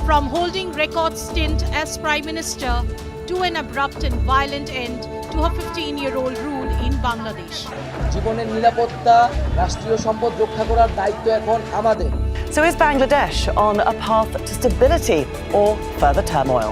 from holding record stint as Prime Minister to an abrupt and violent end to her 15-year-old rule in Bangladesh. জীবনের নিরাপত্তা, রাষ্ট্রীয় সম্পদ রক্ষা করার দায়িত্ব এখন আমাদের। So is Bangladesh on a path to stability or further turmoil?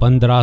15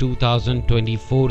2024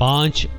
5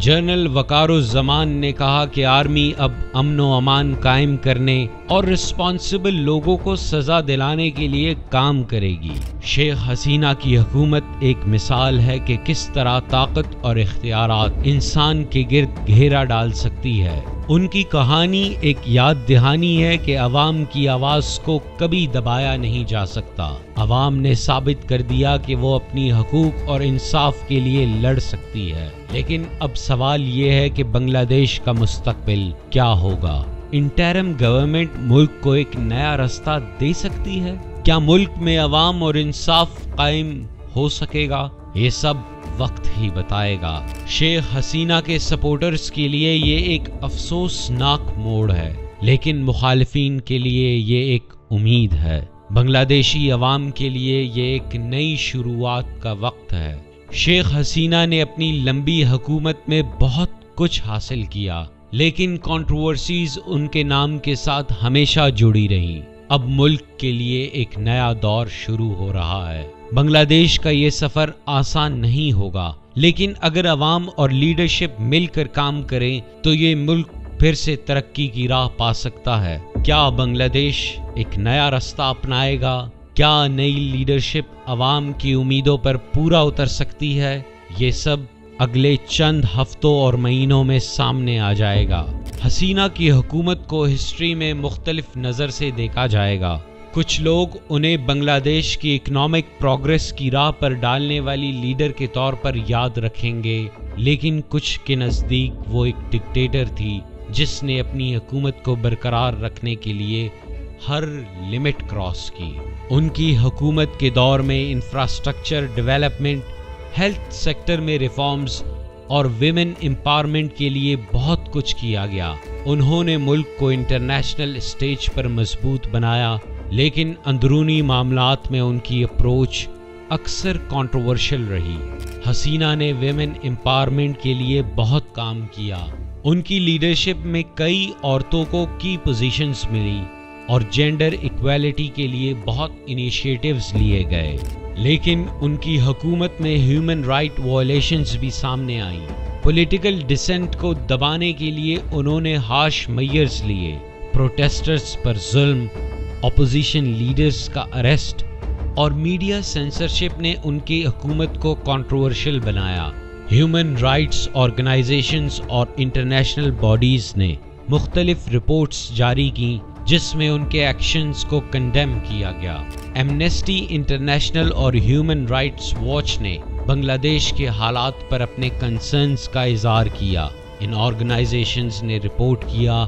general وقار الزمان نے کہا کہ آرمی اب امن و امان قائم کرنے اور رسپانسبل لوگوں کو سزا دلانے کے لیے کام کرے گی۔ شیخ حسینہ کی حکومت ایک مثال ہے کہ کس طرح طاقت اور اختیارات انسان کے گرد گھیرا ڈال سکتی ہے۔ ان کی کہانی ایک یاد دہانی ہے کہ عوام کی آواز کو کبھی دبایا نہیں جا سکتا۔ عوام نے ثابت کر دیا کہ وہ اپنی حقوق اور انصاف کے لیے لڑ سکتی ہے، لیکن اب سوال یہ ہے کہ بنگلہ دیش کا مستقبل کیا ہوگا؟ انٹرم گورنمنٹ ملک کو ایک نیا راستہ دے سکتی ہے؟ کیا ملک میں عوام اور انصاف قائم ہو سکے گا؟ یہ سب وقت ہی بتائے گا۔ شیخ حسینہ کے سپورٹرز کے لیے یہ ایک افسوسناک موڑ ہے، لیکن مخالفین کے لیے یہ ایک امید ہے۔ بنگلہ دیشی عوام کے لیے یہ ایک نئی شروعات کا وقت ہے۔ شیخ حسینہ نے اپنی لمبی حکومت میں بہت کچھ حاصل کیا، لیکن کنٹروورسیز ان کے نام کے ساتھ ہمیشہ جڑی رہیں۔ اب ملک کے لیے ایک نیا دور شروع ہو رہا ہے۔ بنگلہ دیش کا یہ سفر آسان نہیں ہوگا، لیکن اگر عوام اور لیڈرشپ مل کر کام کریں تو یہ ملک پھر سے ترقی کی راہ پا سکتا ہے۔ کیا بنگلہ دیش ایک نیا راستہ اپنائے گا؟ کیا نئی لیڈرشپ عوام کی امیدوں پر پورا اتر سکتی ہے؟ یہ سب اگلے چند ہفتوں اور مہینوں میں سامنے آ جائے گا۔ حسینہ کی حکومت کو ہسٹری میں مختلف نظر سے دیکھا جائے گا۔ کچھ لوگ انہیں بنگلہ دیش کی اکنامک پروگریس کی راہ پر ڈالنے والی لیڈر کے طور پر یاد رکھیں گے، لیکن کچھ کے نزدیک وہ ایک ڈکٹیٹر تھی جس نے اپنی حکومت کو برقرار رکھنے کے لیے ہر لمٹ کراس کی۔ ان کی حکومت کے دور میں انفراسٹرکچر ڈیولپمنٹ، ہیلتھ سیکٹر میں ریفارمز اور ویمن امپاورمنٹ کے لیے بہت کچھ کیا گیا۔ انہوں نے ملک کو انٹرنیشنل اسٹیج پر مضبوط بنایا، لیکن اندرونی معاملات میں ان کی اپروچ اکثر کنٹروورشل رہی۔ حسینہ نے ویمن امپاورمنٹ کے لیے بہت کام کیا۔ ان کی لیڈرشپ میں کئی عورتوں کو کی پوزیشنز ملی اور جینڈر ایکویلٹی کے لیے بہت انیشیٹیوز لیے گئے، لیکن ان کی حکومت میں ہیومن رائٹ وائلیشنز بھی سامنے آئیں۔ پولیٹیکل ڈسینٹ کو دبانے کے لیے انہوں نے ہارش میئرز لیے، پروٹیسٹرز پر ظلم، اپوزیشن لیڈرز کا اریسٹ اور میڈیا سینسرشپ نے ان کی حکومت کو کنٹروورشل بنایا۔ ہیومن رائٹس آرگنائزیشنز اور انٹرنیشنل باڈیز نے مختلف رپورٹس جاری کی جس میں ان کے ایکشنز کو کنڈیم کیا گیا۔ ایمنسٹی انٹرنیشنل اور ہیومن رائٹس واچ نے بنگلہ دیش کے حالات پر اپنے کنسرنز کا اظہار کیا۔ ان آرگنائزیشنز نے رپورٹ کیا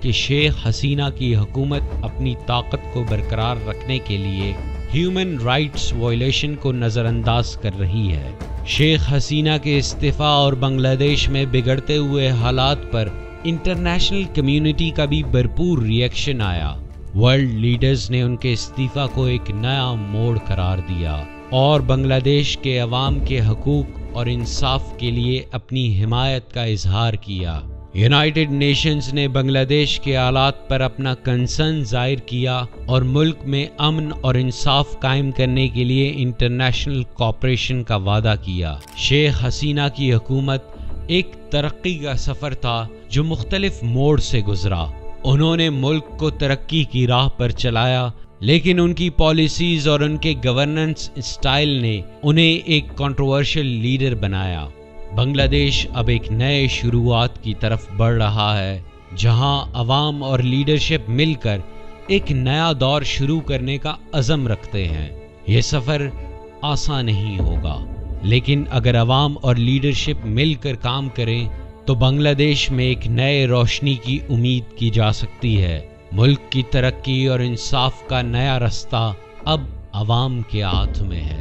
کہ شیخ حسینہ کی حکومت اپنی طاقت کو برقرار رکھنے کے لیے ہیومن رائٹس وائلیشن کو نظر انداز کر رہی ہے۔ شیخ حسینہ کے استعفیٰ اور بنگلہ دیش میں بگڑتے ہوئے حالات پر انٹرنیشنل کمیونٹی کا بھی بھرپور ری ایکشن آیا۔ ورلڈ لیڈرز نے ان کے استعفیٰ کو ایک نیا موڑ قرار دیا اور بنگلہ دیش کے عوام کے حقوق اور انصاف کے لیے اپنی حمایت کا اظہار کیا۔ یونائٹڈ نیشنز نے بنگلہ دیش کے حالات پر اپنا کنسرن ظاہر کیا اور ملک میں امن اور انصاف قائم کرنے کے لیے انٹرنیشنل کوآپریشن کا وعدہ کیا۔ شیخ حسینہ کی حکومت ایک ترقی کا سفر تھا جو مختلف موڑ سے گزرا۔ انہوں نے ملک کو ترقی کی راہ پر چلایا، لیکن ان کی پالیسیز اور ان کے گورننس اسٹائل نے انہیں ایک کنٹروورشل لیڈر بنایا۔ بنگلہ دیش اب ایک نئے شروعات کی طرف بڑھ رہا ہے، جہاں عوام اور لیڈرشپ مل کر ایک نیا دور شروع کرنے کا عزم رکھتے ہیں۔ یہ سفر آسان نہیں ہوگا، لیکن اگر عوام اور لیڈرشپ مل کر کام کریں تو بنگلہ دیش میں ایک نئے روشنی کی امید کی جا سکتی ہے۔ ملک کی ترقی اور انصاف کا نیا راستہ اب عوام کے ہاتھ میں ہے۔